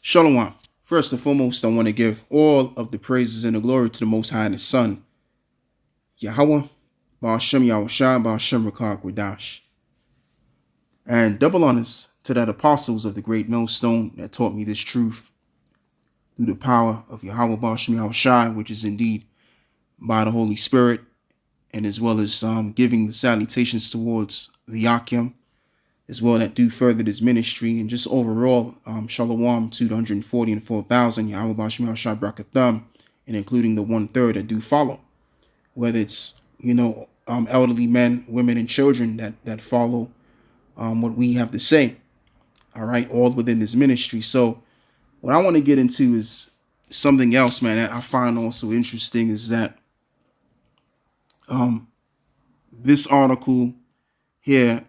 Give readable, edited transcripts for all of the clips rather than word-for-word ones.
Shalom. First and foremost, I want to give all of the praises and the glory to the Most High and His Son, Yahweh, Ba'ashem Yahushua, Ba'ashem Rakah Gwadash. And double honors to that apostles of the great millstone that taught me this truth through the power of Yahweh, Ba'ashem Yahushua, which is indeed by the Holy Spirit, and as well as giving the salutations towards the Yakim, as well that do further this ministry, and just overall, Shalom to the 140 and 4,000, Yahweh Ba'ashem Yahushua Brakatham, and including the 1/3 that do follow, whether it's, elderly men, women, and children that follow what we have to say, all right, all within this ministry. So what I want to get into is something else, man, that I find also interesting is that this article here,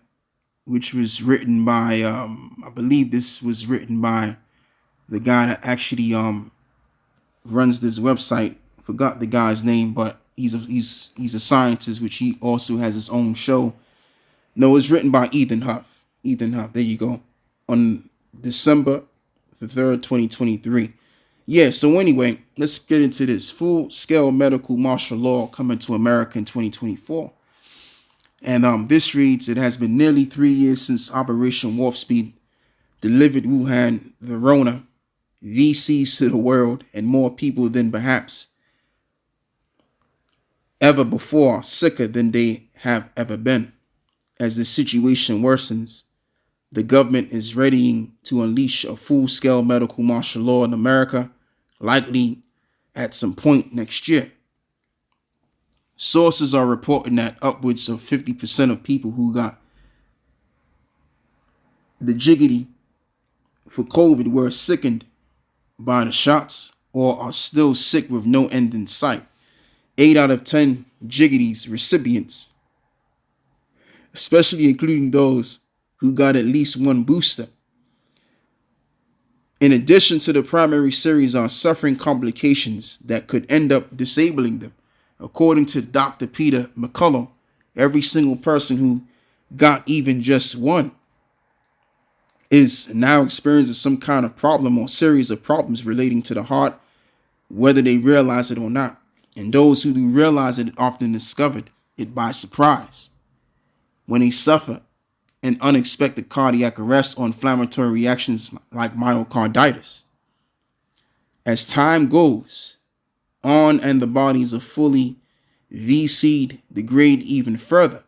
which was written by, I believe this was written by the guy that actually runs this website. Forgot the guy's name, but he's a scientist, which he also has his own show. No, it's written by Ethan Huff. Ethan Huff, there you go. On December the 3rd, 2023. Yeah, so anyway, let's get into this. Full-scale medical martial law coming to America in 2024. And this reads, it has been nearly 3 years since Operation Warp Speed delivered Wuhan the Rona, VCs to the world, and more people than perhaps ever before, sicker than they have ever been. As the situation worsens, the government is readying to unleash a full-scale medical martial law in America, likely at some point next year. Sources are reporting that upwards of 50% of people who got the jiggity for COVID were sickened by the shots or are still sick with no end in sight. 8 out of 10 jiggities recipients, especially including those who got at least one booster, in addition to the primary series, are suffering complications that could end up disabling them. According to Dr. Peter McCullough, every single person who got even just one is now experiencing some kind of problem or series of problems relating to the heart, whether they realize it or not. And those who do realize it often discovered it by surprise when they suffer an unexpected cardiac arrest or inflammatory reactions like myocarditis. As time goes on and the bodies are fully VC'd, degrade even further,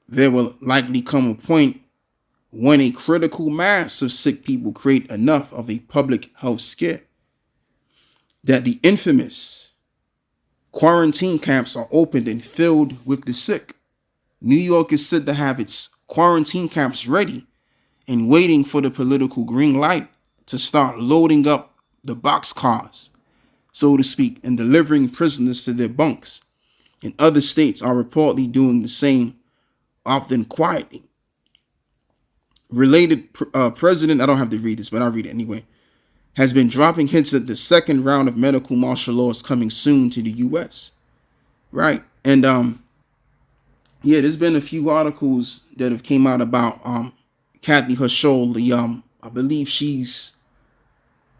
there will likely come a point when a critical mass of sick people create enough of a public health scare that the infamous quarantine camps are opened and filled with the sick. New York is said to have its quarantine camps ready and waiting for the political green light to start loading up the boxcars, so to speak, and delivering prisoners to their bunks. And other states are reportedly doing the same, often quietly. Related president, I don't have to read this, but I'll read it anyway, has been dropping hints that the second round of medical martial law is coming soon to the U.S. Right. And yeah, there's been a few articles that have came out about Kathy Hochul. I believe she's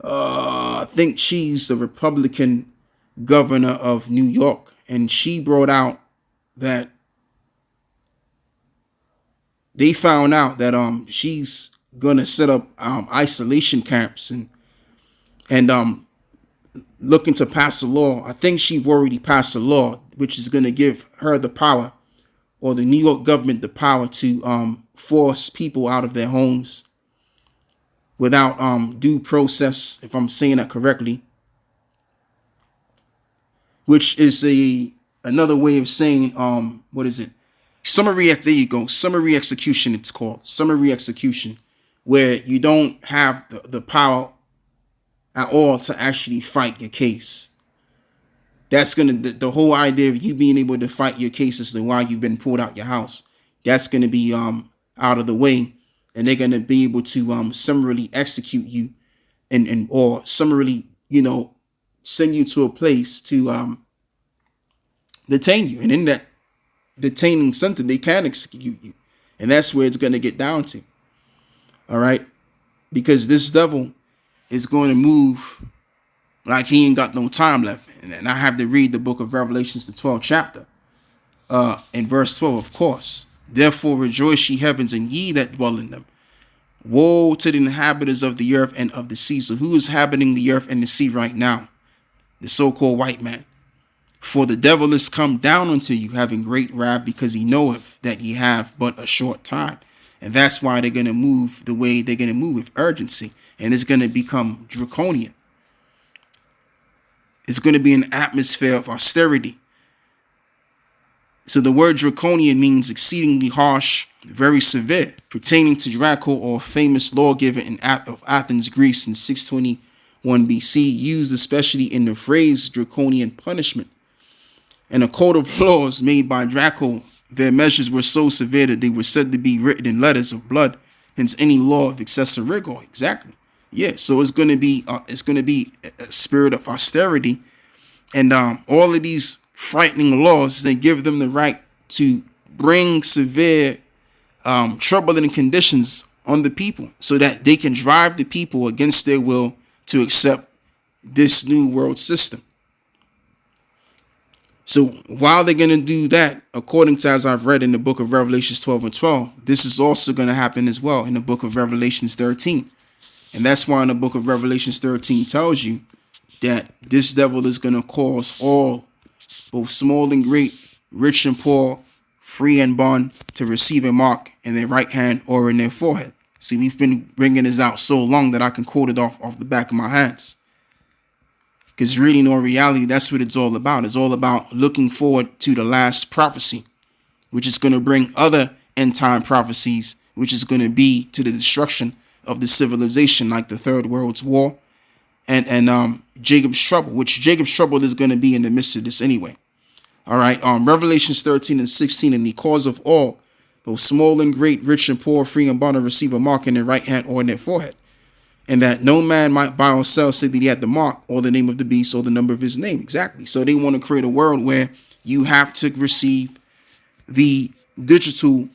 I think she's the Republican governor of New York, and she brought out that they found out that she's gonna set up isolation camps and looking to pass a law. I think she's already passed a law which is gonna give her the power, or the New York government the power, to force people out of their homes without due process, if I'm saying that correctly, which is another way of saying what is it? Summary execution. It's called summary execution, where you don't have the power at all to actually fight your case. That's the whole idea of you being able to fight your case as to why you've been pulled out your house. That's gonna be out of the way, and they're gonna be able to summarily execute you, and or summarily send you to a place to detain you. And in that detaining center, they can execute you, and that's where it's gonna get down to. All right, because this devil is going to move like he ain't got no time left. And I have to read the book of Revelations, the 12th chapter, in verse 12, of course. Therefore rejoice, ye heavens, and ye that dwell in them. Woe to the inhabitants of the earth and of the sea. So who is inhabiting the earth and the sea right now? The so-called white man. For the devil is come down unto you, having great wrath, because he knoweth that ye have but a short time. And that's why they're going to move the way they're going to move, with urgency. And it's going to become draconian. It's going to be an atmosphere of austerity. So the word draconian means exceedingly harsh, very severe, pertaining to Draco, or famous lawgiver of Athens, Greece in 621 BC, used especially in the phrase draconian punishment. And a code of laws made by Draco, their measures were so severe that they were said to be written in letters of blood, hence any law of excessive rigor. Exactly. Yeah, so it's going to be a spirit of austerity, and all of these frightening laws, they give them the right to bring severe troubling conditions on the people, so that they can drive the people against their will to accept this new world system. So while they're going to do that, according to as I've read in the book of Revelations 12 and 12, this is also going to happen as well in the book of Revelations 13. And that's why in the book of Revelations 13 tells you that this devil is going to cause all, both small and great, rich and poor, free and bond, to receive a mark in their right hand or in their forehead. See, we've been bringing this out so long that I can quote it off the back of my hands. Because really, in all reality, that's what it's all about. It's all about looking forward to the last prophecy, which is going to bring other end time prophecies, which is going to be to the destruction of the civilization, like the Third World's War and Jacob's trouble, which Jacob's trouble is going to be in the midst of this anyway. All right. Revelations 13 and 16, and the cause of all, both small and great, rich and poor, free and bond, to receive a mark in their right hand or in their forehead, and that no man might buy or sell, say that he had the mark or the name of the beast or the number of his name. Exactly. So they want to create a world where you have to receive the digital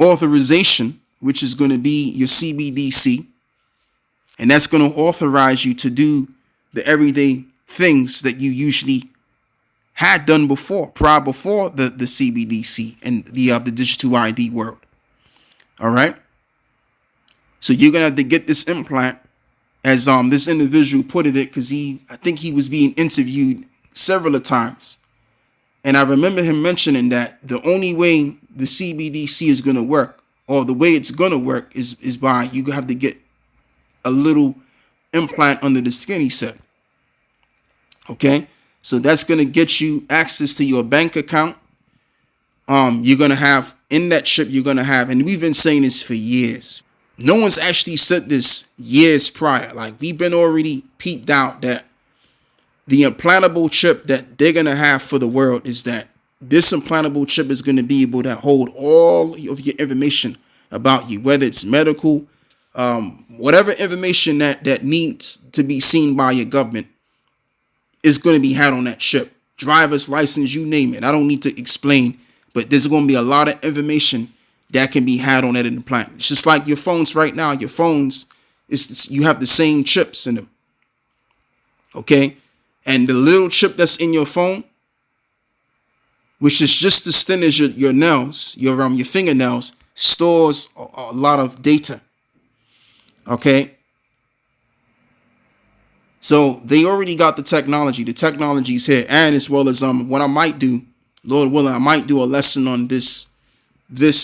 authorization, which is going to be your CBDC, and that's going to authorize you to do the everyday things that you usually had done before, before the CBDC and the digital ID world. All right. So you're gonna have to get this implant, as this individual put it, because I think he was being interviewed several times, and I remember him mentioning that the only way the CBDC is gonna work, or the way it's gonna work, is by you have to get a little implant under the skin, he said. Okay, so that's gonna get you access to your bank account. You're gonna have in that chip. You're gonna have, and we've been saying this for years. No one's actually said this years prior. Like, we've been already peeped out that the implantable chip that they're going to have for the world is that this implantable chip is going to be able to hold all of your information about you, whether it's medical, whatever information that needs to be seen by your government is going to be had on that chip. Driver's license, you name it. I don't need to explain, but there's going to be a lot of information that can be had on that implant. It's just like your phones right now. Your phones, you have the same chips in them. Okay? And the little chip that's in your phone, which is just as thin as your nails, your fingernails, stores a lot of data. Okay? So they already got the technology. The technology's here. And as well as what I might do, Lord willing, I might do a lesson on this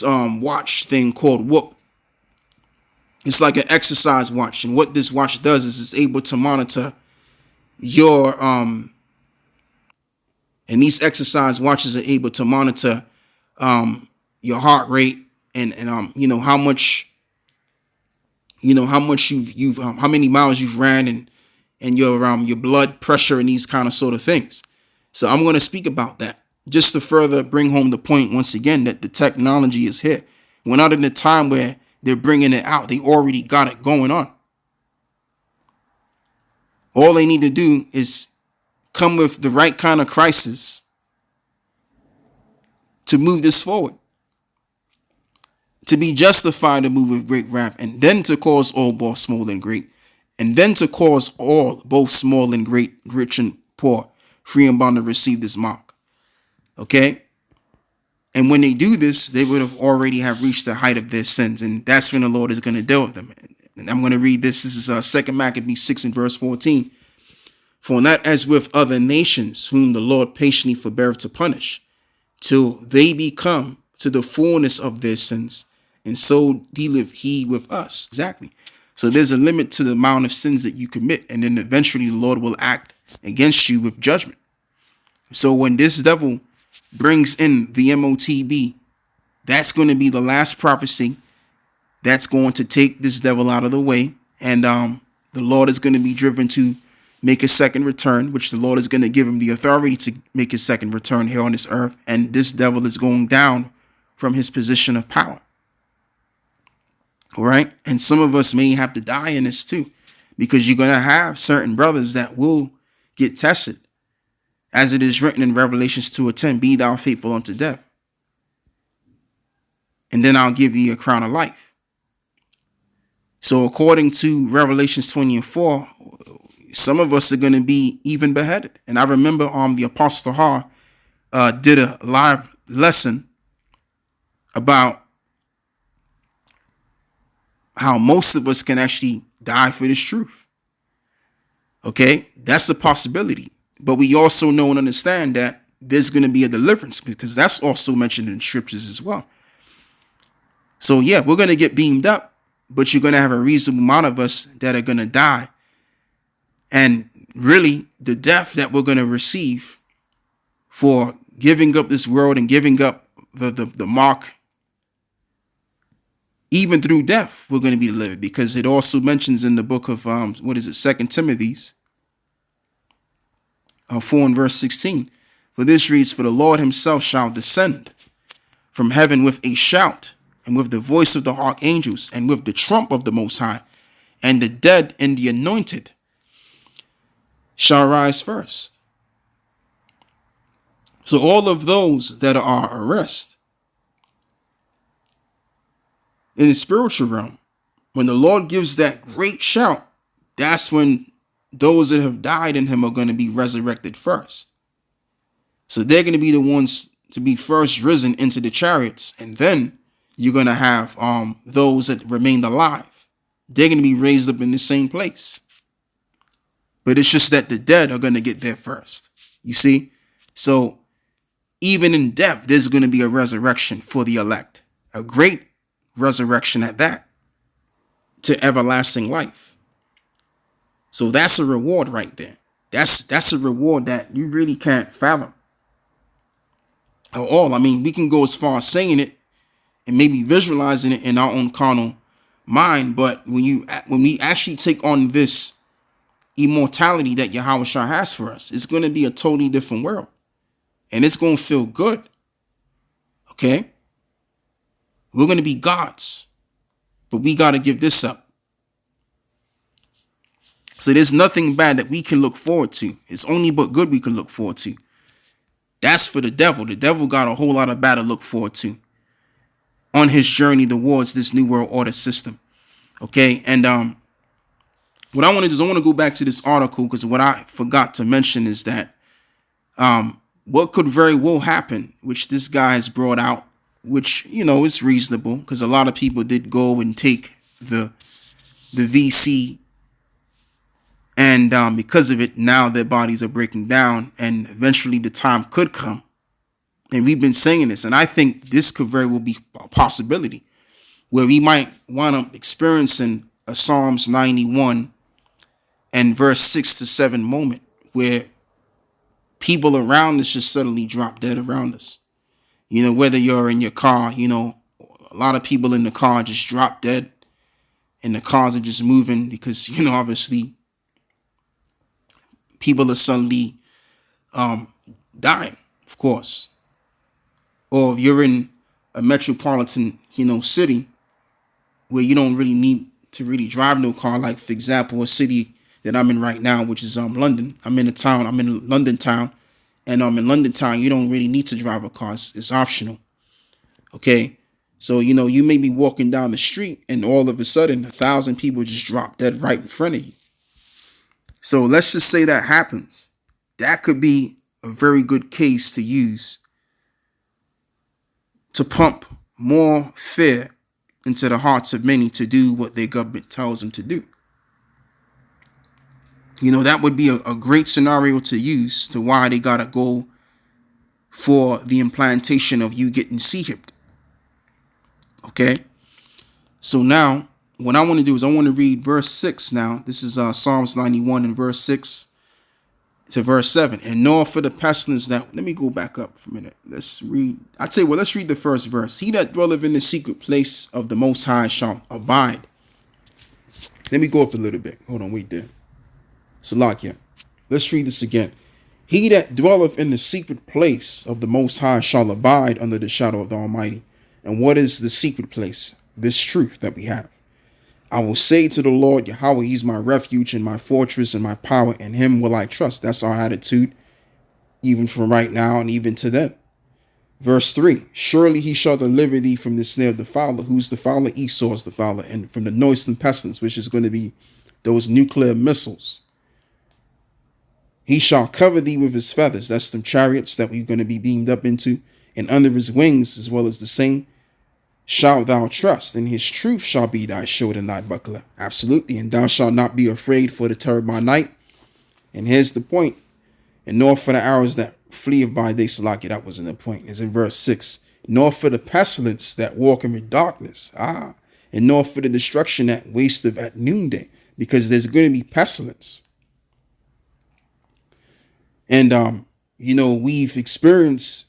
watch thing called Whoop. It's like an exercise watch, and what this watch does is it's able to monitor your and these exercise watches are able to monitor your heart rate and how much you've how many miles you've ran, and your blood pressure and these kind of sort of things. So I'm going to speak about that, just to further bring home the point once again that the technology is here. We're not in a time where they're bringing it out. They already got it going on. All they need to do is come with the right kind of crisis to move this forward, to be justified to move with great wrath, and then to cause all both small and great, and then to cause all both small and great, rich and poor, free and bond to receive this mark. Okay? And when they do this, they would have already have reached the height of their sins, and that's when the Lord is going to deal with them. And I'm going to read this. This is 2 Maccabees 6 and verse 14. For not as with other nations, whom the Lord patiently forbeareth to punish, till they be come to the fullness of their sins, and so dealeth he with us. Exactly. So there's a limit to the amount of sins that you commit, and then eventually the Lord will act against you with judgment. So when this devil brings in the MOTB, that's going to be the last prophecy that's going to take this devil out of the way, and the Lord is going to be driven to make a second return, which the Lord is going to give him the authority to make his second return here on this earth, and this devil is going down from his position of power. All right. And some of us may have to die in this too, because you're going to have certain brothers that will get tested. As it is written in Revelations 2:10, be thou faithful unto death, and then I'll give thee a crown of life. So according to Revelations 20:4, some of us are going to be even beheaded. And I remember the Apostle Har did a live lesson about how most of us can actually die for this truth. Okay, that's a possibility. But we also know and understand that there's going to be a deliverance, because that's also mentioned in scriptures as well. So yeah, we're going to get beamed up, but you're going to have a reasonable amount of us that are going to die. And really, the death that we're going to receive for giving up this world and giving up the mark, even through death, we're going to be delivered, because it also mentions in the book of, 2 Timothy 4 and verse 16. For this reads, for the Lord himself shall descend from heaven with a shout, and with the voice of the archangels, and with the trump of the Most High, and the dead and the anointed shall rise first. So all of those that are arrested in the spiritual realm, when the Lord gives that great shout, that's when those that have died in him are going to be resurrected first. So they're going to be the ones to be first risen into the chariots, and then you're going to have those that remained alive. They're going to be raised up in the same place. But it's just that the dead are going to get there first. You see? So even in death, there's going to be a resurrection for the elect. A great resurrection at that, to everlasting life. So that's a reward right there. That's a reward that you really can't fathom at all. I mean, we can go as far as saying it and maybe visualizing it in our own carnal mind, but when we actually take on this immortality that Yahushua has for us, it's going to be a totally different world, and it's going to feel good. Okay, we're going to be gods, but we got to give this up. So there's nothing bad that we can look forward to. It's only but good we can look forward to. That's for the devil. The devil got a whole lot of bad to look forward to on his journey towards this new world order system. Okay, and what I want to do is I want to go back to this article, because what I forgot to mention is that what could very well happen, which this guy has brought out, which, you know, is reasonable, because a lot of people did go and take the VC, and because of it, now their bodies are breaking down, and eventually the time could come. And we've been saying this, and I think this could very well be a possibility, where we might wind up experiencing a Psalms 91 and verse 6 to 7 moment, where people around us just suddenly drop dead around us. You know, whether you're in your car, you know, a lot of people in the car just drop dead, and the cars are just moving because, you know, obviously people are suddenly dying, of course. Or if you're in a metropolitan, you know, city where you don't really need to really drive no car, like, for example, a city that I'm in right now, which is London. I'm in London town, and in London town, you don't really need to drive a car. It's optional. Okay, So, you may be walking down the street and all of a sudden 1,000 people just drop dead right in front of you. So let's just say that happens. That could be a very good case to use to pump more fear into the hearts of many to do what their government tells them to do. That would be a great scenario to use to why they gotta go for the implantation of you getting C-hipped. Okay? So now, what I want to do is I want to read verse 6 now. This is Psalms 91 and verse 6 to verse 7. And nor for the pestilence that... Let me go back up for a minute. Let's read... I tell you what, let's read the first verse. He that dwelleth in the secret place of the Most High shall abide. Let me go up a little bit. Hold on, wait there. Salakia. Let's read this again. He that dwelleth in the secret place of the Most High shall abide under the shadow of the Almighty. And what is the secret place? This truth that we have. I will say to the Lord Yahweh, he's my refuge and my fortress and my power, and him will I trust. That's our attitude, even from right now and even to then. Verse 3, surely he shall deliver thee from the snare of the fowler. Who's the fowler? Esau's the fowler. And from the noisome pestilence, which is going to be those nuclear missiles. He shall cover thee with his feathers. That's some chariots that we're going to be beamed up into. And under his wings, as well as the same, shalt thou trust, and his truth shall be thy shield and thy buckler. Absolutely. And thou shalt not be afraid for the terror by night. And here's the point. And nor for the arrows that flee by day. Salakia, that wasn't the point. It's in verse 6. Nor for the pestilence that walk in darkness. And nor for the destruction that wasteth at noonday. Because there's going to be pestilence. And, we've experienced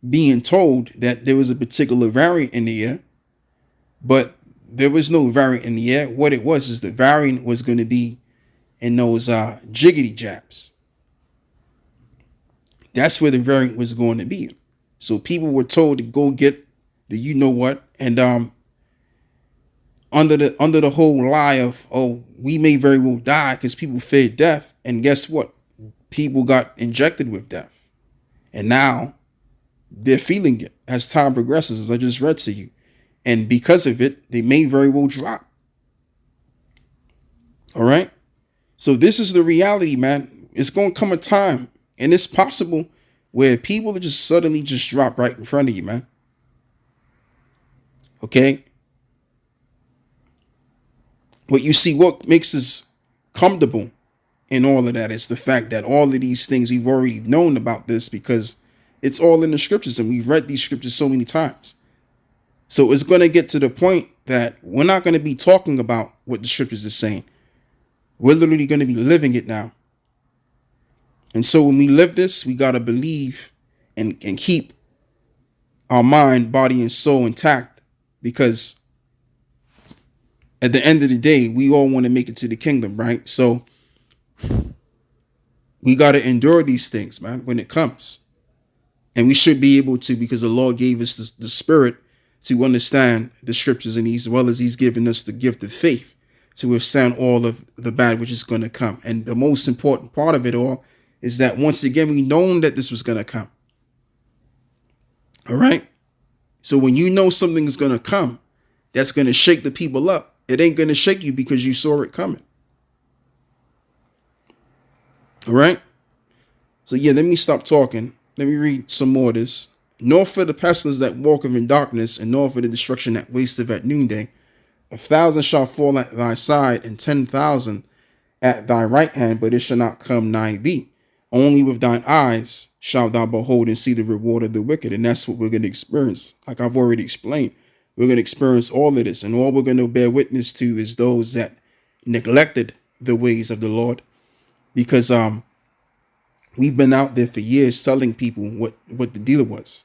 being told that there was a particular variant in the air, but there was no variant in the air. What it was is the variant was going to be in those jiggity jabs. That's where the variant was going to be. So people were told to go get the you-know-what, and under the whole lie of, we may very well die because people feared death. And guess what? People got injected with death. And now they're feeling it as time progresses, as I just read to you. And because of it, they may very well drop. All right. So this is the reality, man. It's going to come a time, and it's possible, where people will just suddenly just drop right in front of you, man. Okay. What you see, what makes us comfortable in all of that is the fact that all of these things we've already known about this, because it's all in the scriptures, and we've read these scriptures so many times. So it's going to get to the point that we're not going to be talking about what the scriptures are saying. We're literally going to be living it now. And so when we live this, we got to believe and keep our mind, body, and soul intact, because at the end of the day, we all want to make it to the kingdom, right? So we got to endure these things, man, when it comes. And we should be able to, because the Lord gave us the spirit to understand the scriptures, and as well as he's given us the gift of faith to withstand all of the bad which is going to come. And the most important part of it all is that once again, we known that this was going to come. All right. So when you know something is going to come, that's going to shake the people up. It ain't going to shake you because you saw it coming. All right. So yeah, let me stop talking. Let me read some more of this. Nor for the pestilence that walketh in darkness, and nor for the destruction that wasteth at noonday. 1,000 shall fall at thy side, and 10,000 at thy right hand, but it shall not come nigh thee. Only with thine eyes shalt thou behold and see the reward of the wicked. And that's what we're going to experience. Like I've already explained, we're going to experience all of this. And all we're going to bear witness to is those that neglected the ways of the Lord. Because we've been out there for years telling people what the deal was.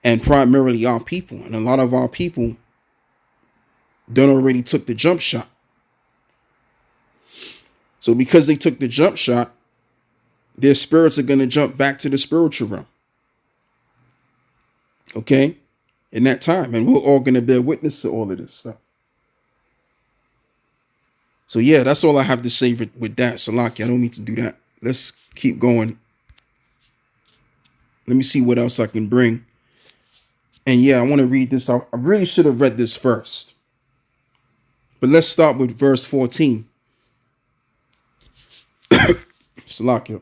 And primarily our people. And a lot of our people done already took the jump shot. So because they took the jump shot, their spirits are going to jump back to the spiritual realm. Okay? In that time. And we're all going to bear witness to all of this stuff. So yeah, that's all I have to say with that. Salaki, I don't need to do that. Let's keep going. Let me see what else I can bring. And yeah, I want to read this. I really should have read this first. But let's start with verse 14. Salakia.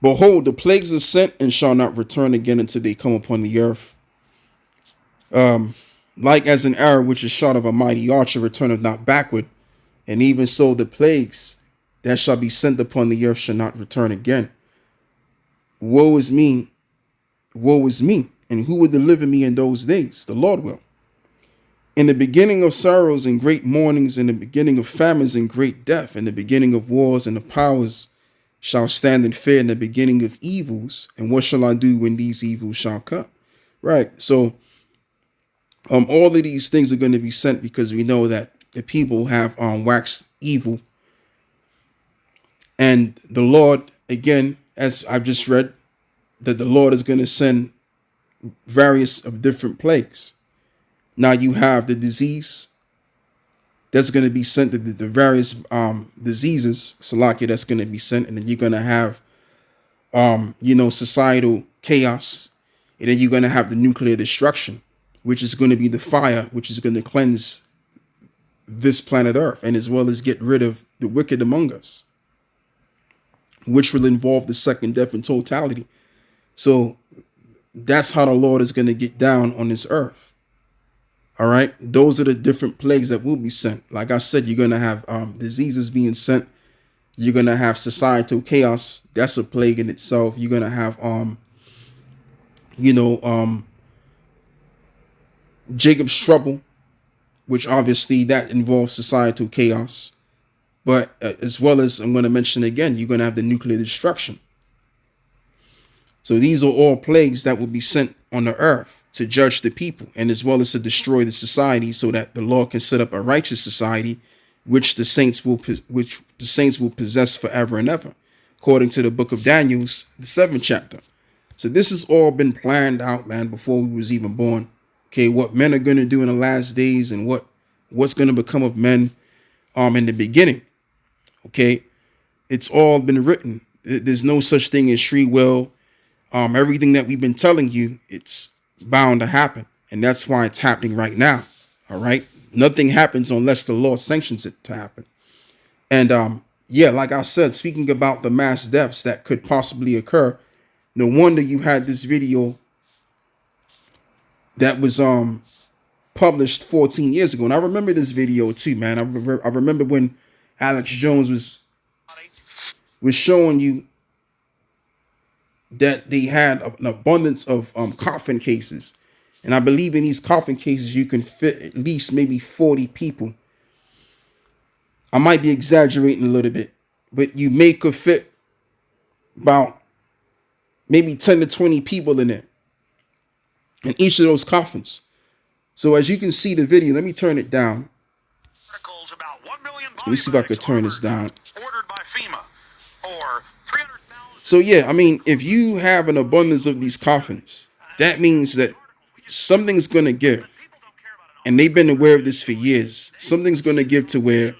Behold, the plagues are sent and shall not return again until they come upon the earth. Like as an arrow which is shot of a mighty archer returneth not backward, and even so the plagues that shall be sent upon the earth shall not return again. Woe is me, woe is me, and who will deliver me in those days? The Lord will. In the beginning of sorrows and great mournings, in the beginning of famines and great death, in the beginning of wars and the powers shall stand in fear, in the beginning of evils. And what shall I do when these evils shall come? Right. So all of these things are going to be sent because we know that the people have waxed evil. And the Lord, again, as I've just read, that the Lord is going to send various of different plagues. Now you have the disease that's going to be sent, the various diseases, Salakia, that's going to be sent. And then you're going to have, societal chaos. And then you're going to have the nuclear destruction, which is going to be the fire, which is going to cleanse this planet Earth, and as well as get rid of the wicked among us, which will involve the second death in totality. So that's how the Lord is going to get down on this earth. All right. Those are the different plagues that will be sent. Like I said, you're going to have diseases being sent. You're going to have societal chaos. That's a plague in itself. You're going to have, Jacob's trouble, which obviously that involves societal chaos. But as well as I'm going to mention again, you're going to have the nuclear destruction. So these are all plagues that will be sent on the earth to judge the people, and as well as to destroy the society, so that the Lord can set up a righteous society, which the saints will possess forever and ever, according to the book of Daniel's, the 7th chapter. So this has all been planned out, man, before we was even born. Okay, what men are going to do in the last days, and what's going to become of men in the beginning. Okay, it's all been written. There's no such thing as free will. Everything that we've been telling you, it's bound to happen. And that's why it's happening right now. All right. Nothing happens unless the Lord sanctions it to happen. And like I said, speaking about the mass deaths that could possibly occur, no wonder you had this video that was published 14 years ago. And I remember this video too, man. I remember when Alex Jones was showing you that they had an abundance of coffin cases. And I believe in these coffin cases, you can fit at least maybe 40 people. I might be exaggerating a little bit, but you could fit about maybe 10 to 20 people in there, in each of those coffins. So as you can see the video, let me turn it down. Let me see if I could turn this down. So yeah, I mean, if you have an abundance of these coffins, that means that something's going to give. And they've been aware of this for years. Something's going to give to where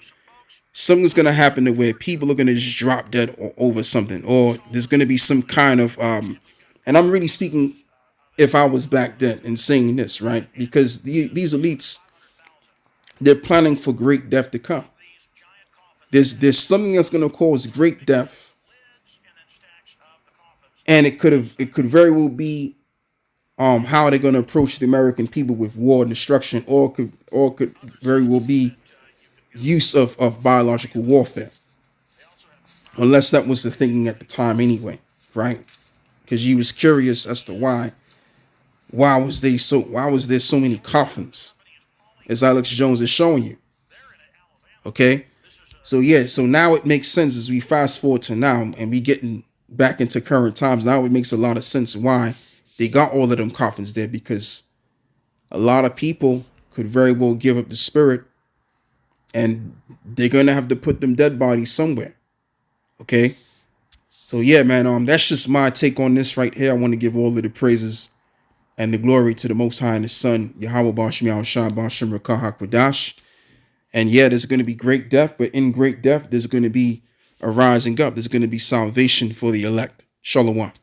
something's going to happen to where people are going to just drop dead over something. Or there's going to be some kind of, and I'm really speaking if I was back then and saying this, right? Because these elites, they're planning for great death to come. There's something that's going to cause great death. And it could very well be how they're going to approach the American people with war and destruction, or could very well be use of biological warfare. Unless that was the thinking at the time anyway, right? Because you was curious as to why was there so many coffins, as Alex Jones is showing you. Okay? So yeah, so now it makes sense as we fast forward to now and we getting back into current times. Now it makes a lot of sense why they got all of them coffins there, because a lot of people could very well give up the spirit and they're going to have to put them dead bodies somewhere. Okay. So yeah, man, that's just my take on this right here. I want to give all of the praises and the glory to the Most High and His Son, Yahweh Bashmi Al-Shah Bashim Rakah HaKwadash. And yeah, there's going to be great death, but in great death, there's going to be a rising up. There's going to be salvation for the elect. Shalom.